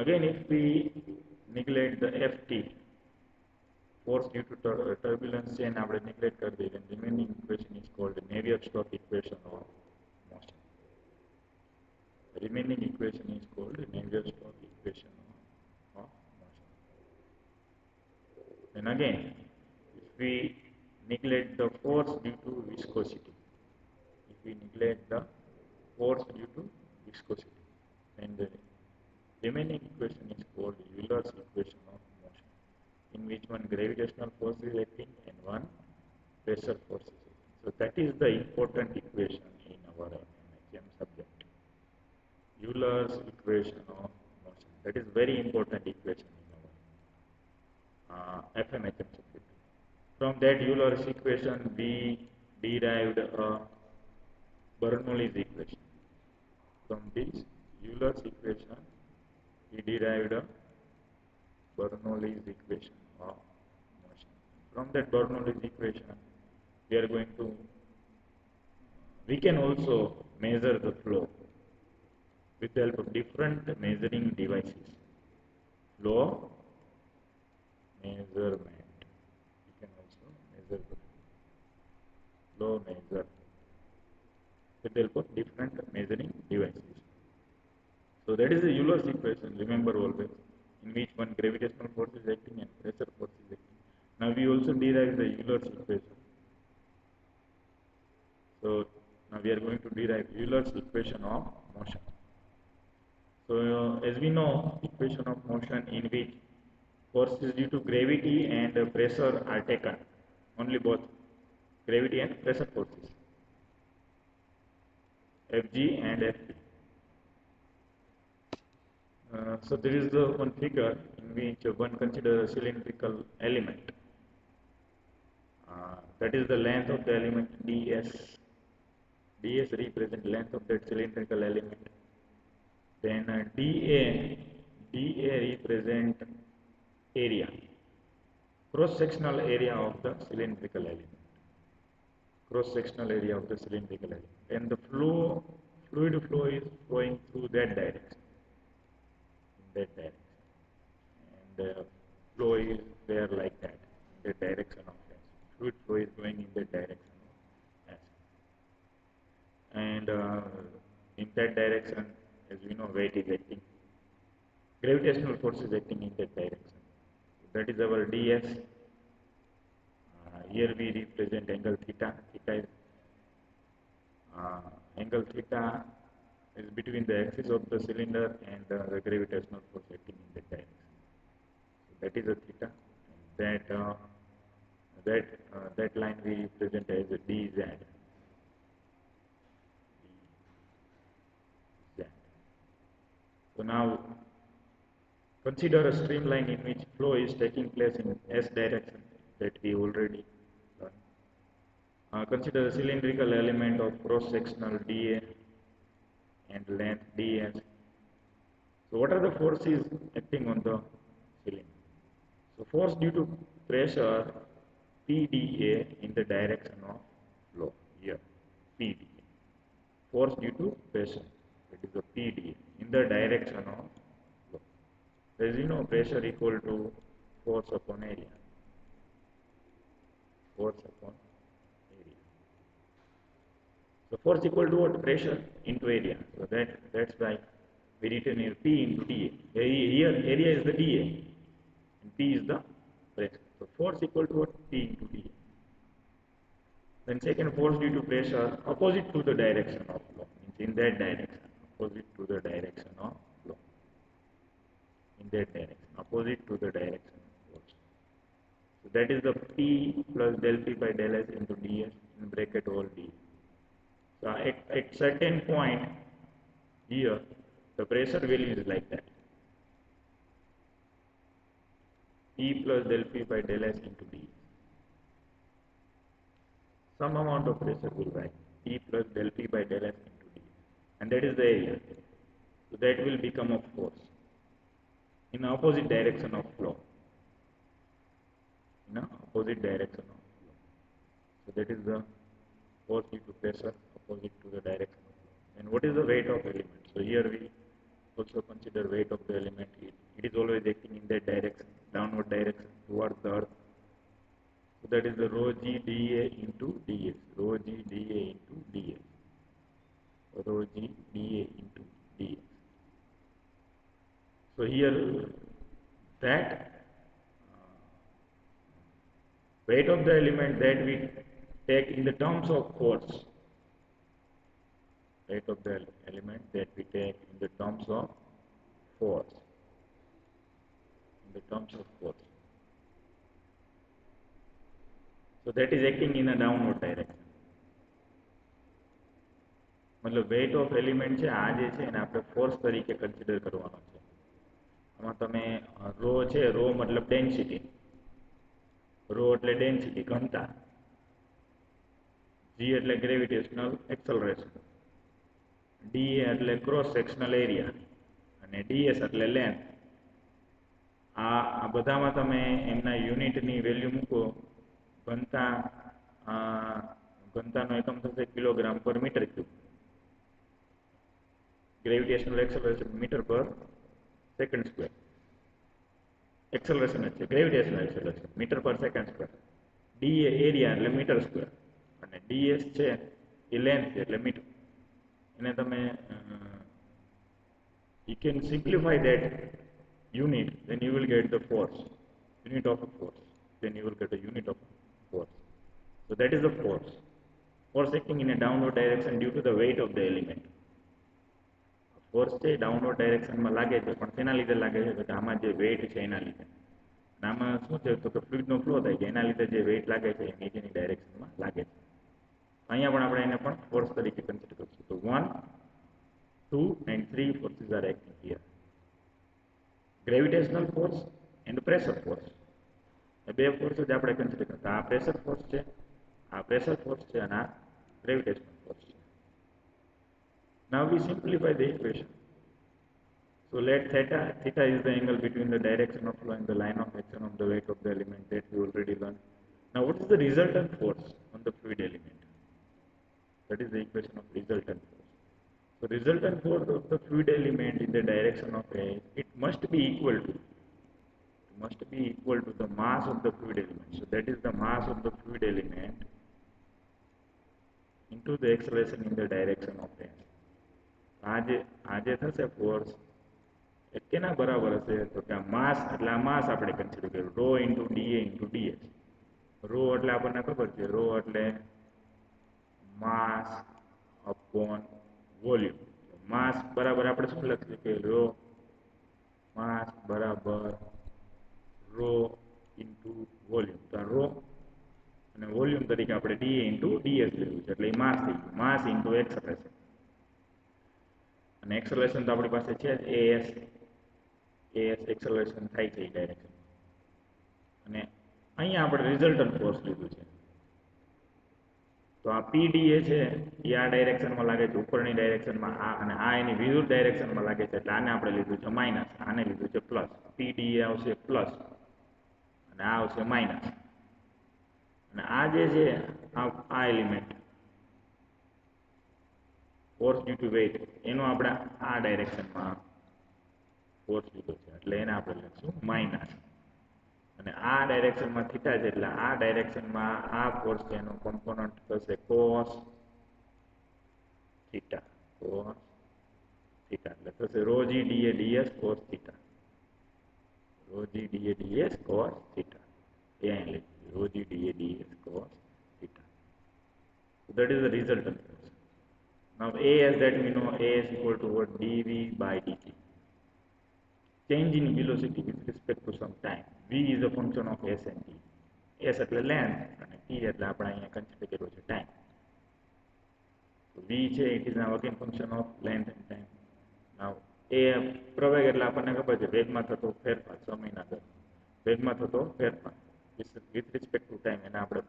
Again, if we neglect the ft, force due to turbulence chain આપણે neglect કરી દઈએ, then remaining equation is called Navier-Stokes equation of motion. The remaining equation is called Navier-Stokes equation of motion. And again, if we neglect the force due to viscosity, if we neglect the force due to viscosity, then the remaining equation is called Euler's equation of motion, in which one gravitational force is acting and one pressure force is acting. So that is the important equation in our MHM subject. Euler's equation of motion. That is very important equation in our FMHM subject. From that Euler's equation, we derived a Bernoulli's equation. From this Euler's equation, we derived a Bernoulli's equation of motion. From that Bernoulli's equation, we can also measure the flow with the help of different measuring devices. Flow measurement. We can also measure the flow measure with the help of different measuring devices. So that is the Euler's equation, remember always, in which one gravitational force is acting and pressure force is acting. Now we also derive the Euler's equation. So now we are going to derive Euler's equation of motion. So as we know, equation of motion in which forces due to gravity and pressure are taken, only both gravity and pressure forces, Fg and Fp. So there is the one figure in which one considers a cylindrical element. That is the length of the element ds. ds represents length of that cylindrical element. Then dA represent area, cross-sectional area of the cylindrical element. Cross-sectional area of the cylindrical element. And the fluid flow is flowing through that direction. That direction, and the flow is there like that, in the direction of S. Fluid flow is going in the direction of S, and in that direction, as we know, weight is acting, gravitational force is acting in that direction. So that is our ds. Here we represent angle theta. Angle theta is between the axis of the cylinder and the gravitational force acting in that direction. So that is a theta. And that line we represent as a dz. So now consider a streamline in which flow is taking place in S direction, that we already learned. Consider a cylindrical element of cross-sectional dA and length ds. So what are the forces acting on the cylinder? So force due to pressure PdA in the direction of flow, here PdA. Force due to pressure, that is the PdA in the direction of flow. As you know, pressure equal to force upon area. Force upon area. So force equal to what? Pressure into area. So that's why we written here P into dA. Here area is the dA and P is the pressure. So force equal to what? P into dA. Then second, force due to pressure opposite to the direction of flow, means in that direction, opposite to the direction of flow. In that direction, opposite to the direction of force. So that is the P plus del P by del S into ds in bracket all d. So at certain point here, the pressure value is like that. P plus del P by del S into d. Some amount of pressure will rise, P plus del P by del S into d. And that is the area. So that will become a force in opposite direction of flow. In opposite direction of flow. So that is the force due to pressure opposite to the direction of flow. And what is the weight of element? So here we also also consider weight of the element. It is always acting in that direction, downward direction towards the earth. So that is the rho g dA into ds, rho g dA into ds, rho g dA into ds. So here that weight of the element that we take in the terms of force, weight of the element that we take in the terms of force, in the terms of force. So that is acting in a downward direction. मतलब weight of element છે આ જે છે એને આપણે force તરીકે consider કરવાનો છે. આમાં તમે રો છે, રો મતલબ ડેન્સિટી, રો એટલે ડેન્સિટી ઘનતા, g એટલે ગ્રેવિટેશનલ એક્સલરેશન, dA એટલે ક્રોસ સેક્શનલ એરિયા અને ds એટલે લેન્થ. આ બધામાં તમે એમના યુનિટની વેલ્યુ મૂકો. ઘનતાનો એકમ થશે કિલોગ્રામ પર metre cube. Gravitational acceleration metre પર સેકન્ડ સ્ક્વેર. એક્સલરેશન જ છે, ગ્રેવિટેશનલ એક્સલરેશન મીટર પર સેકન્ડ સ્ક્વેર. ડી એરિયા એટલે મીટર સ્ક્વેર અને ડીએસ છે એ લેન્થ છે એટલે મીટર. એને તમે you can simplify that unit, then you will get the force, unit of a force, then you will get a unit of force. So that is the force acting in a downward direction due to the weight of the element. Force છે downward ડાયરેક્શનમાં લાગે છે, પણ તેના લીધે લાગે છે કે આમાં જે વેઇટ છે એના લીધે. આમાં શું છે તો કે ફ્લુઇડનો ફ્લો થાય છે, એના લીધે જે વેઇટ લાગે છે એ નીચેની ડાયરેક્શનમાં લાગે છે. અહીંયા પણ આપણે એને પણ ફોર્સ તરીકે કન્સિડર કરીશું. તો 1, 2 and 3 forces are acting here. Gravitational force and pressure force, એ બે ફોર્સ જ આપણે કન્સિડર કરતા. આ પ્રેશર ફોર્સ છે, આ પ્રેશર ફોર્સ છે અને આ ગ્રેવિટેશનલ ફોર્સ છે. Now we simplify the equation. So let theta is the angle between the direction of flow and the line of action of the weight of the element that we already learned. Now what is the resultant force on the fluid element? That is the equation of resultant force. So resultant force of the fluid element in the direction of A, it must be equal to the mass of the fluid element. So that is the mass of the fluid element into the acceleration in the direction of A. આજે થશે force એ કેના બરાબર હશે તો કે માસ, એટલે આ માસ આપણે કન્સિડર કર્યું, rho into DA into DH. Rho એટલે આપણને ખબર છે, રો એટલે માસ અપોન વોલ્યુમ. માસ બરાબર આપણે શું લખીએ કે રો માસ બરાબર રો ઇન્ટુ વોલ્યુમ. તો આ રો અને વોલ્યુમ તરીકે આપણે ડીએ ઇન્ટુ ડીએચ લીધું છે, એટલે એ માસ થઈ ગયું, માસ ઇન્ટુ એક્સલરેશન. અને એક્સલરેશન તો આપણી પાસે છે જ એએસ એક્સલરેશન થાય છે એ ડાયરેક્શન. અને અહીંયા આપણે રિઝલ્ટન્ટ ફોર્સ લીધું છે. તો આ પીડીએ છે એ આ ડાયરેક્શનમાં લાગે છે, ઉપરની ડાયરેક્શનમાં, આ અને આ એની વિરુદ્ધ ડાયરેક્શનમાં લાગે છે, એટલે આને આપણે લીધું છે માઇનસ, આને લીધું છે પ્લસ. પીડીએ આવશે પ્લસ અને આ આવશે માઇનસ. અને આ જે છે આ element force due to weight, એનો આપણે આ ડાયરેક્શનમાં ફોર્સ લીધો છે, એટલે એને આપણે લખીશું માઇનસ. અને આ ડાયરેક્શનમાં થીટા છે, એટલે આ ડાયરેક્શનમાં આ ફોર્સ છે એનો કોમ્પોનન્ટ થશે કોસ થીટા, કોસ થીટા. એટલે થશે rho g dA dS cos theta, rho g dA dS cos theta. એ અહીં લખી rho g dA dS cos theta. So that is the resultant force. Now A, as that we know, A is equal to what? dV by dt. Change in velocity with respect to some time. V is a function of S and T. S એટલે length અને T એટલે આપણે અહીંયા consider કર્યો છે time. So V છે it is now again function of length and time. Now A પ્રવેગ એટલે આપણને ખબર છે વેગમાં થતો ફેરફાર, સમયના દર વેગમાં થતો ફેરફાર with respect to time, એને આપણે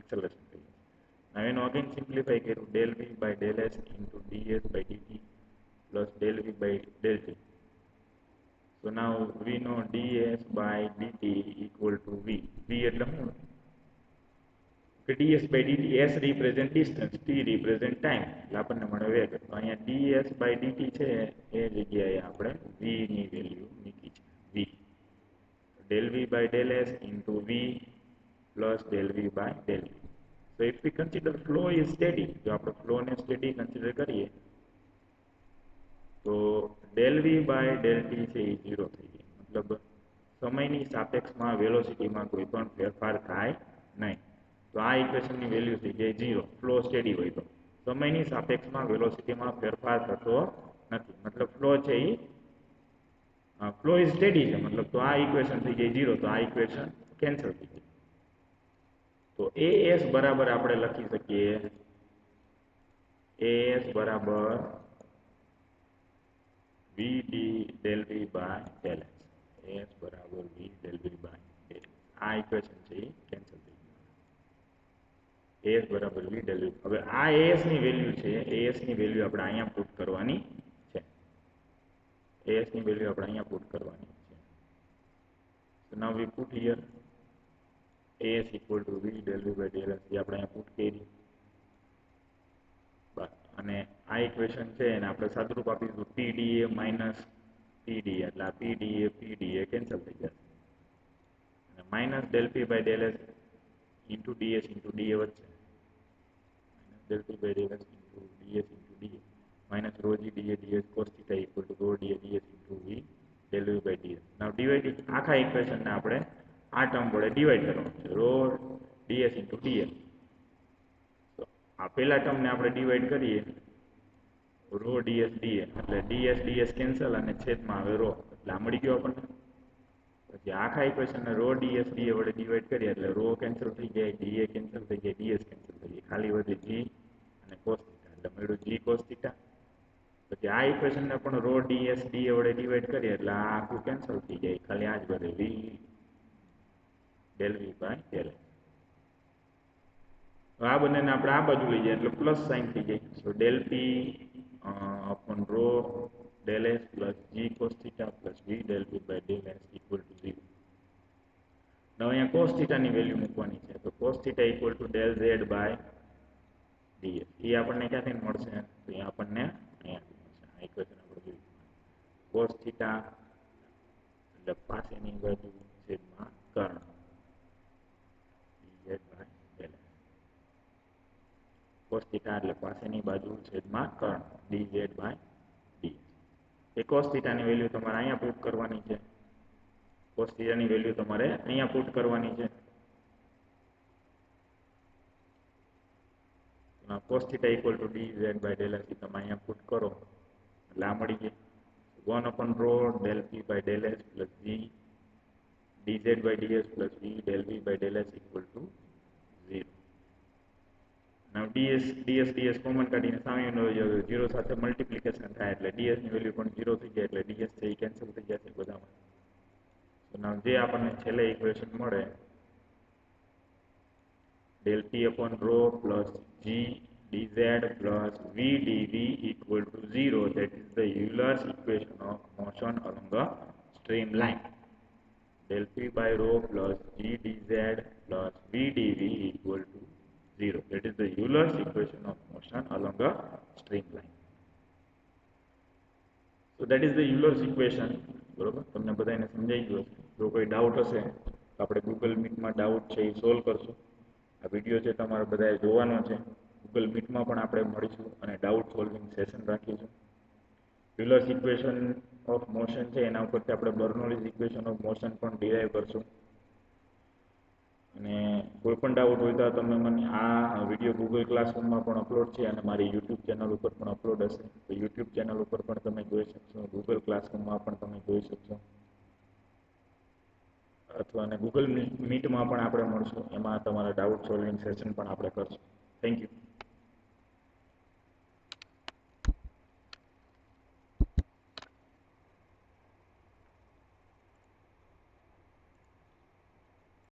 acceleration કહીએ. Now એનો again simplify કર્યું, del V by del S into ds by dt plus del V by del T. So now we know ds by dt equal to V. V એટલે શું? કે ds by dt, s represent distance, t represent time, એટલે આપણને મળે વેગ. તો અહીંયા ds by dt છે એ જગ્યાએ આપણે v ની વેલ્યુ મૂકી છે, v. del v by del s into v plus del v by del v. So if we consider flow is steady, જો આપણે flow ને steady consider કરીએ તો del v by del t છે એ 0 થઈ જાય. મતલબ સમયની સાપેક્ષમાં વેલોસિટીમાં કોઈ પણ ફેરફાર થાય નહીં. તો આ ઇક્વેશનની વેલ્યુ થઈ જાય 0, ફ્લો સ્ટેડી હોય તો. સમયની સાપેક્ષમાં વેલોસિટીમાં ફેરફાર થતો નથી, મતલબ ફ્લો છે એ ફ્લો ઇઝ સ્ટેડી છે, મતલબ તો આ ઇક્વેશન થઈ જાય 0, તો આ ઇક્વેશન કેન્સલ થઈ જાય. તો as બરાબર આપણે લખી શકીએ as બરાબર v d del v by del s. as બરાબર v del v by del s. આ ઇક્વેશન છે એ કેન્સલ થઈ ગયું. as બરાબર v del v. હવે આ as ની વેલ્યુ છે, as ની વેલ્યુ આપણે અહીંયા પુટ કરવાની છે. as ની વેલ્યુ આપણે અહીંયા પુટ કરવાની છે. So now we put here as equal to v del v by del s. એ આપણે અહીંયા પુટ કરી. અને આ ઇક્વેશન છે એને આપણે સાદુરૂપ આપીશું pda માઇનસ pda, એટલે આ pda કેન્સલ થઈ જશે. અને minus del p by del s into ds into da વચ્ચે, minus del p by del s into ds into da, minus rho g da ds cos theta equal to rho da ds into v del v by ds. Now dividing આખા ઇક્વેશનને આપણે આ term વડે divide કરવાનું છે, rho ds into ds. આ પહેલા ટર્મને આપણે ડિવાઈડ કરીએ રો ds dA, એટલે ds કેન્સલ અને છેદમાં આવે રો, એટલે આ મળી ગયો આપણને. પછી આખા ઇક્વેશનને રો ds dA વડે ડિવાઈડ કરીએ એટલે રો કેન્સલ થઈ જાય, dA કેન્સલ થઈ જાય, ds કેન્સલ થઈ જાય, ખાલી વધે g અને cos θ, એટલે મળ્યું g cos θ. પછી આ ઇક્વેશનને પણ રો ds dA વડે ડિવાઈડ કરીએ એટલે આ આખું કેન્સલ થઈ જાય, ખાલી આ જ વધે v del v by del s. આ બંનેને આપણે આ બાજુ લઈ જાય એટલે પ્લસ સાઇન થઈ જાય. સો del p upon rho del s plus g cos theta plus v del p by del s equal to 0. હવે અહીંયા cos theta ની વેલ્યુ મૂકવાની છે, તો cos theta equal to del z by ds. એ આપણને ક્યાંથી મળશે? તો એ આપણને અહીંયાથી મળશે. આ ઇક્વેશન આપણે જોયું. cos theta એટલે પાસેની બાજુ છેદમાં કર્ણ dz by del s. cos theta એટલે પાસેની બાજુ છેદમાં કર્ણ dz by ds. A cos theta ની વેલ્યુ તમારે અહીંયા પુટ કરવાની છે. cos theta ની વેલ્યુ તમારે અહીંયા પુટ કરવાની છે. cos theta equal to dz by del s તમે અહીંયા પુટ કરો એટલે આ મળી જાય 1 upon rho del p by del s plus g dz by ds plus v del v by del s equal to 0. now ds common કાઢીને સામે 0 સાથે મલ્ટીપ્લિકેશન થાય એટલે ds ની વેલ્યુ પણ 0 થઈ જાય, એટલે ds છે એ કેન્સલ થઈ જશે બધામાં. તો now જે આપણને છેલ્લે ઇક્વેશન મળે del p upon rho plus g dz plus v dv equal to 0, that is the Euler's equation of motion along a streamline. del p by rho plus g dz plus v dv equal to 0, that is the Euler's equation of motion along a streamline. So that is the Euler's equation. બરોબર, તમને બધાને સમજાઈ ગયું હશે. જો કોઈ doubt હશે તો આપણે ગૂગલ મીટમાં ડાઉટ છે એ સોલ્વ કરશું. આ વિડીયો છે તમારે બધાએ જોવાનો છે. ગૂગલ મીટમાં પણ આપણે મળીશું અને ડાઉટ સોલ્વિંગ સેશન રાખીશું. યુલર્સ ઇક્વેશન ઓફ મોશન છે એના ઉપરથી આપણે બર્નોલીઝ ઇક્વેશન ઓફ મોશન પણ ડિરાઈવ કરશું. અને કોઈ પણ ડાઉટ હોય તો તમે મને આ વિડીયો ગૂગલ ક્લાસરૂમમાં પણ અપલોડ છે અને મારી યુટ્યુબ ચેનલ ઉપર પણ અપલોડ હશે, તો યુટ્યુબ ચેનલ ઉપર પણ તમે જોઈ શકશો, ગૂગલ ક્લાસરૂમમાં પણ તમે જોઈ શકશો, અથવા અને ગૂગલ મીટમાં પણ આપણે મળશું. એમાં તમારા ડાઉટ સોલ્વિંગ સેશન પણ આપણે કરશું.